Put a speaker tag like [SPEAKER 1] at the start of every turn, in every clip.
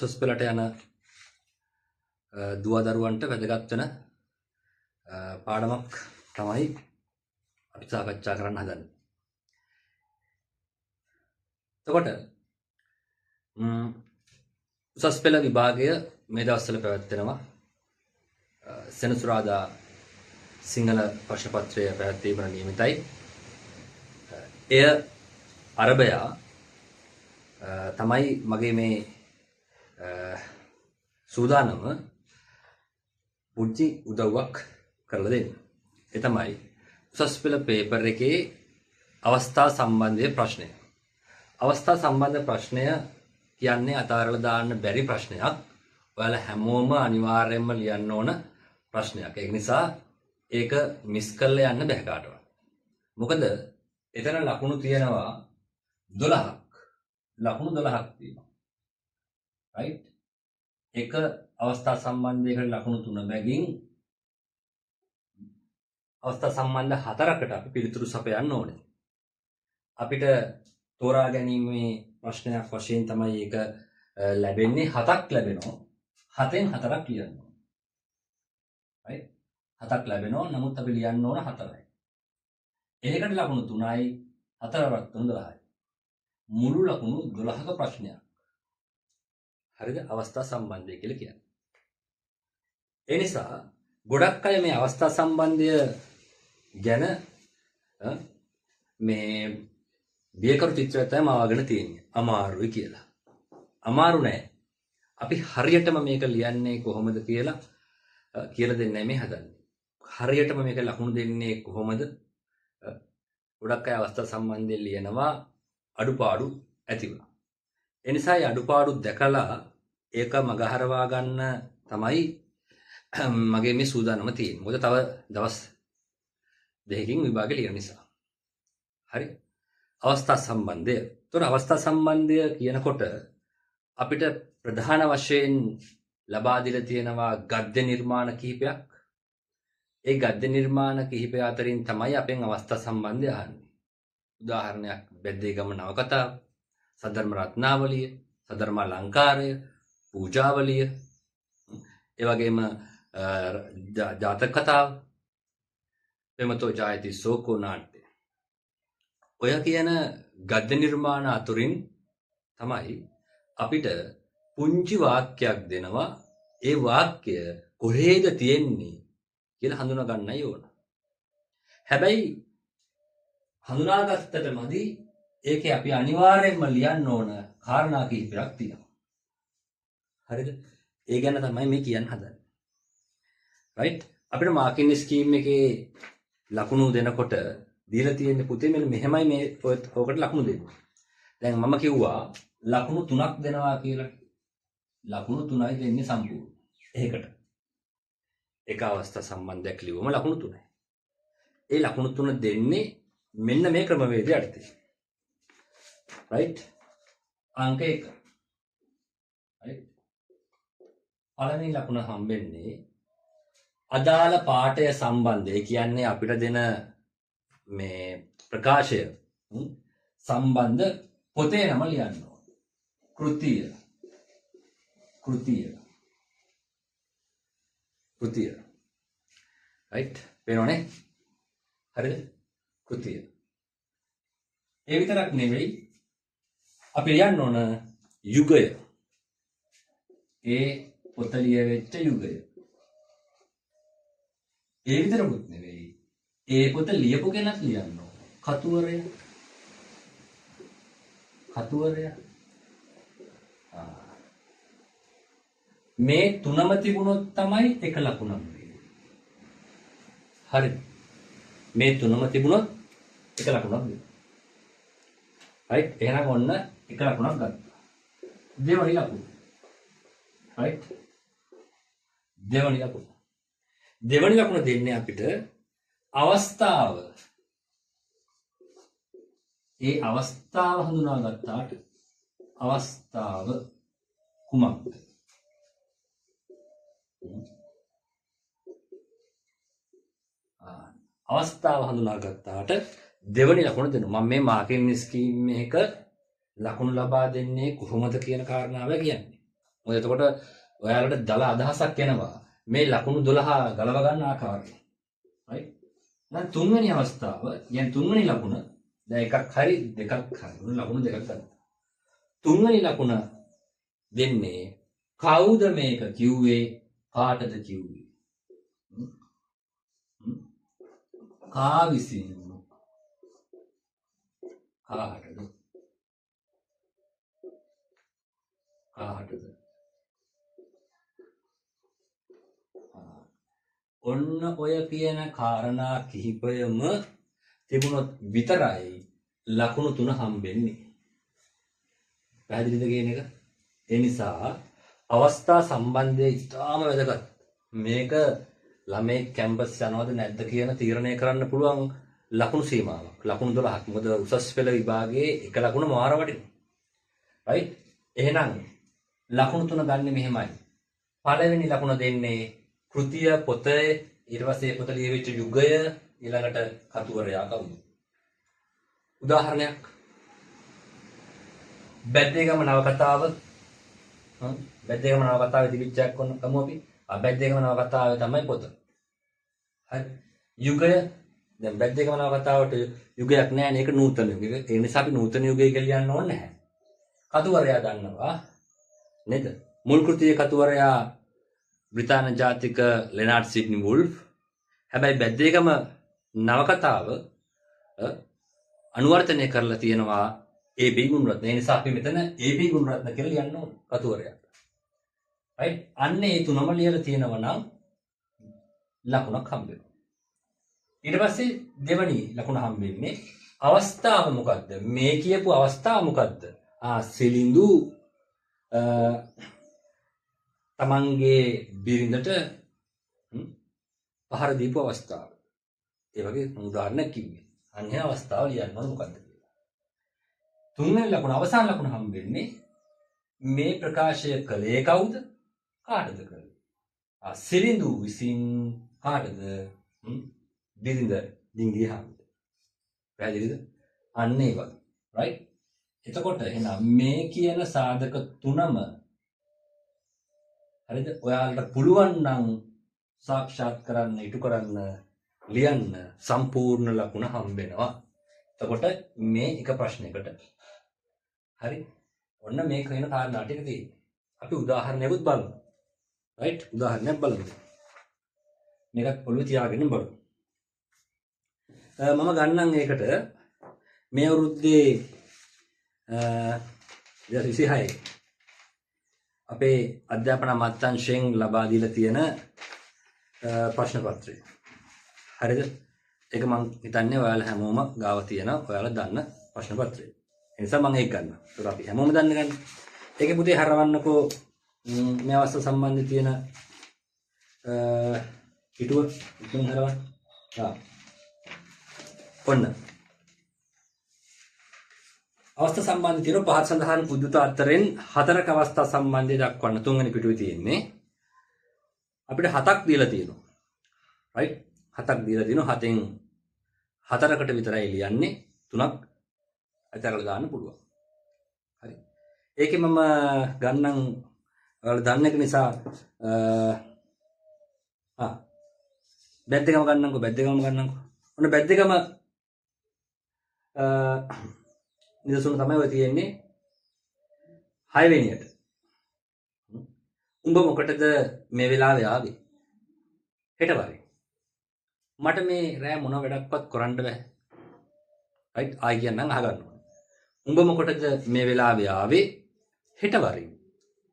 [SPEAKER 1] උසස් පෙළට යන දුව දරුවන්ට වැදගත් වෙන පාඩමක් තමයි අපි සාකච්ඡා කරන්න හදන්නේ. එතකොට උසස් පෙළ විභාගය මේ දවස්වල පැවැත්වෙනවා. සෙනසුරාදා සිංහල ප්‍රශ්න පත්‍රය පැවැත්වීමට නියමිතයි. එය අරබයා තමයි මගේ මේ සූදානම පුංචි උදව්වක් කරලා දෙන්නේ. ඒ තමයි උසස් පෙළ පේපර් එකේ අවස්ථා සම්බන්ධයේ ප්‍රශ්නය. අවස්ථා සම්බන්ධ ප්‍රශ්නය කියන්නේ අතාරලා දාන්න බැරි ප්‍රශ්නයක්. ඔයාලා හැමෝම අනිවාර්යයෙන්ම ලියන්න ඕන ප්‍රශ්නයක්. ඒක නිසා ඒක මිස් කරලා යන්න බෑ කාටවත්. මොකද එතන ලකුණු තියෙනවා 12ක්. ලකුණු 12ක් තියෙනවා. right? එක අවස්ථා සම්බන්ධයකට ලකුණු 3 බැගින් අවස්ථා සම්බන්ධ 4කට අපි පිළිතුරු සපයන්න ඕනේ. අපිට තෝරා ගැනීමේ ප්‍රශ්නයක් වශයෙන් තමයි ඒක ලැබෙන්නේ. 7ක් ලැබෙනවා. 7න් 4ක් ලියන්න ඕනේ. right? 7ක් ලැබෙනවා. නමුත් අපි ලියන්න ඕන 4යි. ඒකට ලකුණු 3යි 4 වත් 12යි. මුළු ලකුණු 12ක ප්‍රශ්නයක්. හරිද? අවස්ථා සම්බන්ධය කියලා කියන්නේ. ඒ නිසා ගොඩක් අය මේ අවස්ථා සම්බන්ධය ගැන මේ බියකරු චිත්‍රය තමයි මාවගෙන තියෙන්නේ. අමාරුයි කියලා. අමාරු නෑ. අපි හරියටම මේක ලියන්නේ කොහොමද කියලා දෙන්නයි මේ හදන්නේ. හරියටම මේක ලකුණු දෙන්නේ කොහොමද? ගොඩක් අය අවස්ථා සම්බන්ධයෙන් ලියනවා අඩුපාඩු ඇතිව. ඒ නිසා මේ අඩුපාඩු දැකලා ඒක මගහරවා ගන්න තමයි මගේ මේ සූදානම තියෙන්නේ. මොකද තව දවස් දෙකකින් විභාගෙ ලියන නිසා. හරි. අවස්ථා සම්බන්ධය. ඒතොර අවස්ථා සම්බන්ධය කියනකොට අපිට ප්‍රධාන වශයෙන් ලබා දීලා තියෙනවා ගද්‍ය නිර්මාණ කිහිපයක්. ඒ ගද්‍ය නිර්මාණ කිහිපය අතරින් තමයි අපෙන් අවස්ථා සම්බන්ධය අහන්නේ. උදාහරණයක් බෙද්දේගම නවකතාව, සද්ධර්ම රත්නාවලිය, සද්ධර්ම අලංකාරය, පූජාවලිය, ඒ වගේම ජාතක කතාව, ප්‍රේමතෝ ජායති සෝකෝ නාට්‍ය. ඔය කියන ගද්‍ය නිර්මාණ අතුරින් තමයි අපිට පුංචි වාක්‍යයක් දෙනවා. ඒ වාක්‍ය කොහේද තියෙන්නේ කියලා හඳුනා ගන්නයි ඕන. හැබැයි හඳුනාගත්තට මදි ඒකේ අපි අනිවාර්යයෙන්ම ලියන්න ඕන කාරණා කිහිපයක් තියෙනවා. හරිද? ඒ ගැන තමයි මේ කියන්න හදන්නේ. right? අපිට මාකින් ස්කීම් එකේ ලකුණු දෙනකොට දීලා තියෙන පුතේ මෙන්න මෙහෙමයි මේ ඔකට ලකුණු දෙන්නේ. දැන් මම කිව්වා ලකුණු 3ක් දෙනවා කියලා. ලකුණු 3යි දෙන්නේ සම්පූර්ණ. ඒකට. එක අවස්ථා සම්බන්ධයක් ලියුවම ලකුණු 3යි. ඒ ලකුණු 3 දෙන්නේ මෙන්න මේ ක්‍රමවේදය යටතේ. right? අංක 1. right? පළවෙනි ලකුණ හම්බෙන්නේ අදාළ පාඩය සම්බන්ධය. කියන්නේ අපිට දෙන මේ ප්‍රකාශය සම්බන්ධ පොතේ නම ලියන්න ඕන. කෘතිය. right? පේනවනේ? හරිද? කෘතිය. ඒ විතරක් නෙවෙයි අපි ලියන්න ඕන යුගය. ඒ පොත ලියවෙච්ච යුගය. ඒ විතරකුත් නෙවෙයි ඒ පොත ලියපු කෙනත් ලියන්න ඕන. කතුවරය. මේ තුනම තිබුණොත් තමයි එක ලකුණක් දෙන්නේ. හරිද? මේ තුනම තිබුණොත් එක ලකුණක් දෙන්න. right? එහෙනම් ඔන්න එක ලකුණක් ගත්තා. දෙවනි ලකුණ. right? දෙවනි ලකුණ දෙන්නේ අපිට අවස්ථාව. ඒ අවස්ථාව හඳුනාගත්තාට අවස්ථාව කුමක්ද? අවස්ථාව හඳුනාගත්තාට දෙවනි ලකුණ දෙනවා. මම මේ මාකින් ස්කීම් එක ලකුණු ලබා දෙන්නේ කොහොමද කියන කාරණාව කියන්නේ. මොකද එතකොට ඔයාලට දල අදහසක් එනවා මේ ලකුණු 12 ගලව ගන්න ආකාරය. right? දැන් තුන්වෙනි අවස්ථාව, يعني තුන්වෙනි ලකුණ දැන් එකක් හරි දෙකක් හරි. ලකුණු දෙකක් ගන්න. තුන්වෙනි ලකුණ දෙන්නේ කවුද මේක කිව්වේ කාටද කිව්වේ? කා විසින් කාටද? කාටද? ඔන්න ඔය කියන කාරණා කිහිපයම තිබුණොත් විතරයි ලකුණු 3 හම්බෙන්නේ. පැහැදිලිද කියන එක? ඒ නිසා අවස්ථා සම්බන්ධය ඉතාම වැදගත්. මේක ළමයි කැම්පස් යනවද නැද්ද කියන තීරණය කරන්න පුළුවන් ලකුණු සීමාවක්. ලකුණු 12ක්. මොකද උසස් පෙළ විභාගයේ එක ලකුණ මාර වටිනවා. right? එහෙනම් ලකුණු 3 ගන්න මෙහෙමයි. පළවෙනි ලකුණ දෙන්නේ කෘතිය පොතේ, ඊට පස්සේ පොත ලියවිච්ච යුගය, ඊළඟට කතුවරයා කවුද? උදාහරණයක්. බැද්දේගම නවකතාව. බැද්දේගම නවකතාවේ තිබිච්චයක් කොන්න කමු අපි. බැද්දේගම නවකතාවේ තමයි පොත. හරි. යුගය දැන් බැද්දේගම නවකතාවට යුගයක් නැහැ නේ. ඒක නූතන යුගයක. ඒ නිසා අපි නූතන යුගය කියලා ලියන්න ඕනේ නැහැ. කතුවරයා දන්නවා නේද? මුල් කෘතියේ කතුවරයා බ්‍රිතාන්‍ය ජාතික ලෙනාඩ් සිඩ්නි වුල්ෆ්. හැබැයි බැද්දේගම නවකතාව අනුවර්තනය කරලා තියෙනවා AB ගුණරත්න. ඒ නිසා අපි මෙතන AB ගුණරත්න කියලා ලියන්න ඕන කතුවරයා. right? අන්න ඒ තුනම ලියලා තියෙනවා නම් ලකුණක් හම්බ වෙනවා. ඊට පස්සේ දෙවනි ලකුණ හම්බෙන්නේ අවස්ථාව මොකද්ද? මේ කියපු අවස්ථාව මොකද්ද? සිලිඳු තමන්ගේ බිරිඳට පහර දීපු අවස්ථාව. ඒ වගේ උදාහරණයක් කිව්වේ. අන්නේ අවස්ථාව ලියන්න ඕන මොකද්ද කියලා. තුන්වෙනි ලකුණ අවසාන ලකුණ හම්බෙන්නේ මේ ප්‍රකාශය කළේ කවුද? කාටද කළේ? සිලිඳු විසින් කාටද? බිරිඳ ඩිංගිය හම්බ. පැහැදිලිද? අන්න ඒ වගේ. right? එතකොට එහෙනම් මේ කියන සාධක තුනම හරිද? ඔයාලට පුළුවන් නම් සාක්ෂාත් කරන්න, ඉටු කරන්න, ලියන්න සම්පූර්ණ ලකුණ හම්බෙනවා. එතකොට මේ එක ප්‍රශ්නයකට හරි ඔන්න මේ කියන කාරණා ටික තියෙනවා. අපි උදාහරණයකුත් බලමු. right? උදාහරණයක් බලමු. මේකත් ඔළුවේ තියාගෙන බලමු. මම ගන්නම් ඒකට මේ අවුරුද්දේ 2026 අපේ අධ්‍යාපන අමාත්‍යාංශයෙන් ලබා දීලා තියෙන ප්‍රශ්න පත්‍රය. හරිද? ඒක මම හිතන්නේ ඔයාලා හැමෝම ගාව තියෙන ඔයාලා දන්න ප්‍රශ්න පත්‍රය. ඒ නිසා මම ඒක ගන්නවා. ඒක අපි හැමෝම දන්න ගන්න. ඒකේ පුතේ හරවන්නකෝ මේ අවස්ථාව සම්බන්ධ තියෙන පිටුව ඉක්මන් හරවන්න. ඔන්න. අවස්ථා සම්බන්ධ තියෙන පහත් සඳහන් උද්දුත අතරින් හතරක අවස්ථා සම්බන්ධය දක්වන්න තුන්වෙනි පිටුවේ තියෙන්නේ. අපිට 7ක් දීලා තියෙනවා. right? 7ක් දීලා තියෙනවා. 7න් 4කට විතරයි ලියන්නේ. 3ක් අතරලා දාන්න පුළුවන්. හරි. ඒකේ මම ගන්නම් ඔයාලා දන්න එක නිසා බැද්දගම ගන්නම්කෝ. ඔන්න බැද්දගම නිදසුන තමයි ඔය තියෙන්නේ 6 වෙනියට. උඹ මොකටද මේ වෙලාවේ ආවේ? හෙට වරේ. මට මේ රෑ මොන වැඩක්වත් කරන්න බෑ. right? ආයි කියන්නම් අහගන්න ඕනේ. උඹ මොකටද මේ වෙලාවේ ආවේ? හෙට වරේ.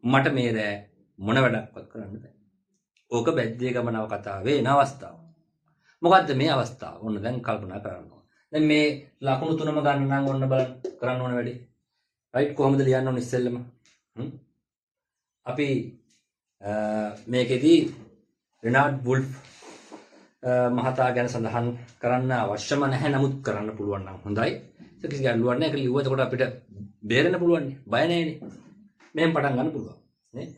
[SPEAKER 1] මට මේ රෑ මොන වැඩක්වත් කරන්න බෑ. ඕක බැද්දේගම නව කතාවේ එන අවස්ථාව. මොකද්ද මේ අවස්ථාව? ඔන්න දැන් කල්පනා කරන්න ඕනේ. දැන් මේ ලකුණු තුනම ගන්න නම් ඔන්න බලන්න කරන්න ඕන වැඩේ. right? කොහොමද ලියන්න ඕන ඉස්සෙල්ලම? අපි මේකෙදී රෙනාඩ් වුල්ෆ් මහතා ගැන සඳහන් කරන්න අවශ්‍යම නැහැ. නමුත් කරන්න පුළුවන් නම් හොඳයි. ඒක කිසි ගැටලුවක් නැහැ. ඒක ලිව්වා. එතකොට අපිට බේරෙන්න පුළුවන් නේ. බය නැහැනේ. මෙහෙම පටන් ගන්න පුළුවන්. නේ?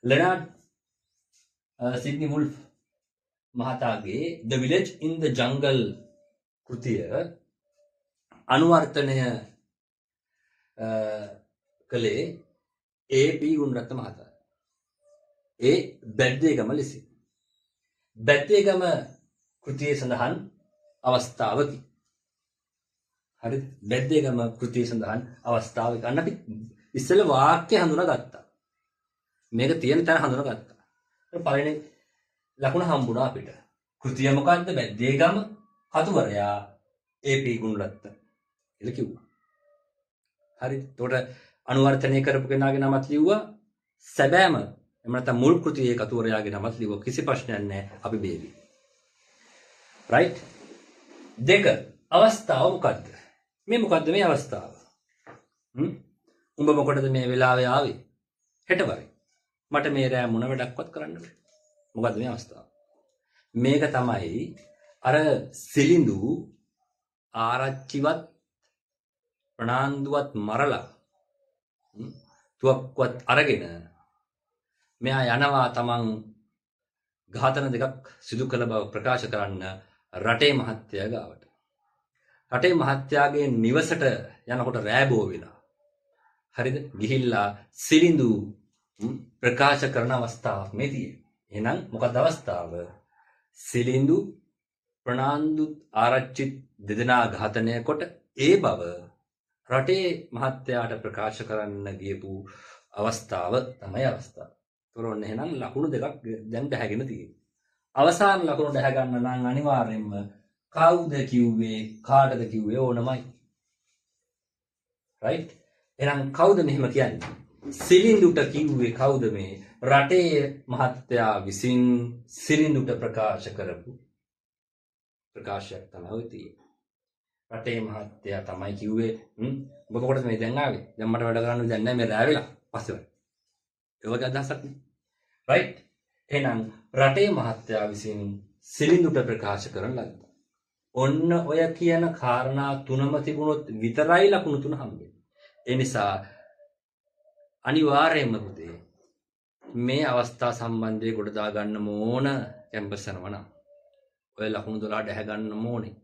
[SPEAKER 1] ලෙනාඩ් සිඩ්නි වුල්ෆ් මහතාගේ The Village in the Jungle කෘතිය අනුවර්තනය කළේ AB ගුණරත්න මහතා. ඒ බැද්දේගම ලෙසින්. බැද්දේගම කෘතියේ සඳහන් අවස්ථාවකි. හරිද? බැද්දේගම කෘතියේ සඳහන් අවස්ථාවක. අන්න අපි ඉස්සෙල්ලා වාක්‍ය හඳුනාගත්තා. මේක තියෙන තැන හඳුනාගත්තා. පළවෙනි ලකුණ හම්බුණා අපිට. කෘතිය මොකද්ද? බැද්දේගම, කතුවරයා ඒ.පී. ගුණරත්න කියලා කිව්වා. හරිද? එතකොට අනුවර්තනය කරපු කෙනාගේ නමත් ලිව්වා. සැබෑම එහෙම නැත්නම් මුල් කෘතියේ කතුවරයාගේ නමත් ලිව්වා. කිසි ප්‍රශ්නයක් නැහැ. අපි බේරි. රයිට්? දෙක අවස්ථාව මොකද්ද? මේ මොකද්ද මේ අවස්ථාව? උඹ මොකටද මේ වෙලාවේ ආවේ? හෙට වරේ. මට මේ රෑ මොන වැඩක්වත් කරන්න බෑ. මොකද්ද මේ අවස්ථාව? මේක තමයි අර සිලිඳු ආරච්චිවත් ප්‍රනාන්දුවත් මරලා තුවක්කුවත් අරගෙන මෙයා යනවා තමන් ඝාතන දෙකක් සිදු කළ බව ප්‍රකාශ කරන්න රටේ මහත්තයා ගාවට. රටේ මහත්තයාගේ නිවසට යනකොට රෑබෝ වෙලා. හරිද? ගිහිල්ලා සිලිඳු ප්‍රකාශ කරන අවස්ථාවක් මේ තියෙන්නේ. එහෙනම් මොකක්ද අවස්ථාව? සිලිඳු ප්‍රනාන්දු ආරච්චිත් දෙදෙනා ඝාතනය කොට ඒ බව රටේ මහත්තයාට ප්‍රකාශ කරන්න ගියපු අවස්ථාව තමයි අවස්ථාව. ඒතකොට එහෙනම් ලකුණු දෙකක් දැන් දැහැගෙන තියෙනවා. අවසාන ලකුණු දැහැ ගන්න නම් අනිවාර්යයෙන්ම කවුද කිව්වේ කාටද කිව්වේ ඕනමයි. රයිට්? එහෙනම් කවුද මෙහෙම කියන්නේ? සිලිඳුට කිව්වේ කවුද මේ? රටේ මහත්තයා විසින් සිලිඳුට ප්‍රකාශ කරපු ප්‍රකාශයක් තමයි ඔය තියෙන්නේ. රටේ මහත්තයා තමයි කිව්වේ ඔබ මොකටද මේ දැන් ආවේ? දැන් මට වැඩ කරන්න දැන් නැහැ මේ රෑ වෙලා. පස්සේ වැඩ. ඒ වගේ අදහසක් නේ. රයිට්? එහෙනම් රටේ මහත්තයා විසින් සිලිඳුට ප්‍රකාශ කරන ලද්දා. ඔන්න ඔය කියන කාරණා තුනම තිබුණොත් විතරයි ලකුණු තුන හම්බෙන්නේ. ඒ නිසා අනිවාර්යයෙන්ම පුතේ මේ අවස්ථා සම්බන්ධයෙන් ගොඩ දා ගන්න ඕන කැම්පස් යනවා නම් ඔය ලකුණු 12 දැහැ ගන්න ඕනේ.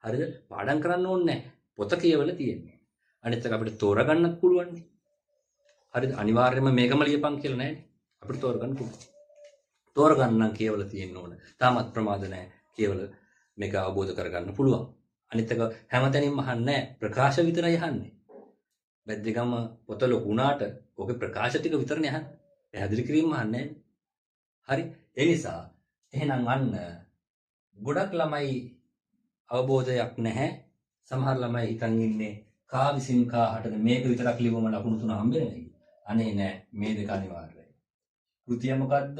[SPEAKER 1] හරිද? පාඩම් කරන්න ඕනේ නැහැ. පොත කියවලා තියෙන්නේ. අනිත් එක අපිට තෝරගන්නත් පුළුවන් නේ. හරිද? අනිවාර්යයෙන්ම මේකම ලියපන් කියලා නෑනේ. අපිට තෝරගන්න පුළුවන්. තෝරගන්න නම් කියවලා තියෙන්න ඕන. තාමත් ප්‍රමාද නැහැ. කියවලා මේක අවබෝධ කරගන්න පුළුවන්. අනිත් එක හැමතැනින්ම අහන්නේ ප්‍රකාශ විතරයි අහන්නේ. බැද්දේගම පොත ලොකු වුණාට ඔගේ ප්‍රකාශ ටික විතරනේ අහන්නේ. පැහැදිලි කිරීම අහන්නේ නැහැ. හරි? ඒ නිසා එහෙනම් අන්න ගොඩක් ළමයි අවබෝධයක් නැහැ. සමහර ළමයි හිතන් ඉන්නේ කා විසින් කාහටද මේක විතරක් ලියවම ලකුණු තුන හම්බෙන්නේ නැහැ. අනේ නෑ මේ දෙක අනිවාර්යයි. කෘතිය මොකද්ද?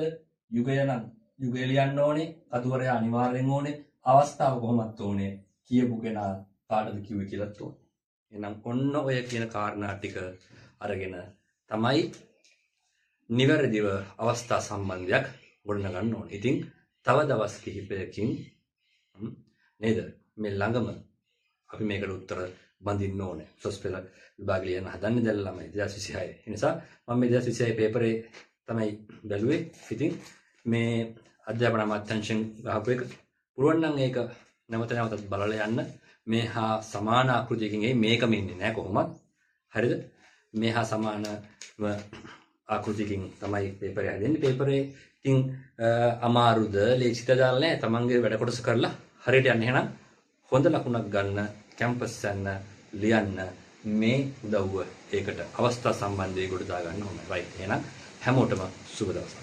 [SPEAKER 1] යුගය නම් යුගය ලියන්න ඕනේ. කතුවරයා අනිවාර්යෙන් ඕනේ. අවස්ථාව කොහොමත් ඕනේ. කියපු කෙනා කාටද කිව්වේ කියලාත් ඕනේ. එහෙනම් ඔන්න ඔය කියන කාරණා ටික අරගෙන තමයි නිවැරදිව අවස්ථා සම්බන්ධයක් ගොඩනගන්න ඕනේ. ඉතින් තව දවස් කිහිපයකින් නේද මේ ළඟම අපි මේකට උත්තර බඳින්න ඕනේ. සොස් පෙළ විභාග ලියන්න හදන්නේ දැන් ළමයි 2026. ඒ නිසා මම මේ 2026 පේපරේ තමයි බැලුවේ. ඉතින් මේ අධ්‍යාපන අමාත්‍යාංශයෙන් ගහපු එක පුළුවන් නම් ඒක නැවතත් බලලා යන්න. මේ හා සමාන ආකෘතියකින් මේකම ඉන්නේ නැහැ කොහොමත්. හරිද? මේ හා සමානව ආකෘතියකින් තමයි පේපරය හැදෙන්නේ. පේපරේ ඉතින් අමාරුද ලේසිත දාලා නැහැ. තමන්ගේ වැඩ කොටස කරලා හරියට යන්න. එහෙනම් හොඳ ලකුණක් ගන්න, කැම්පස් යන්න, ලියන්න මේ උදව්ව ඒකට අවස්ථා සම්බන්ධයෙන් ගොඩ දා ගන්න ඕනේ. රයිට්. එහෙනම් හැමෝටම සුබ දවසක්.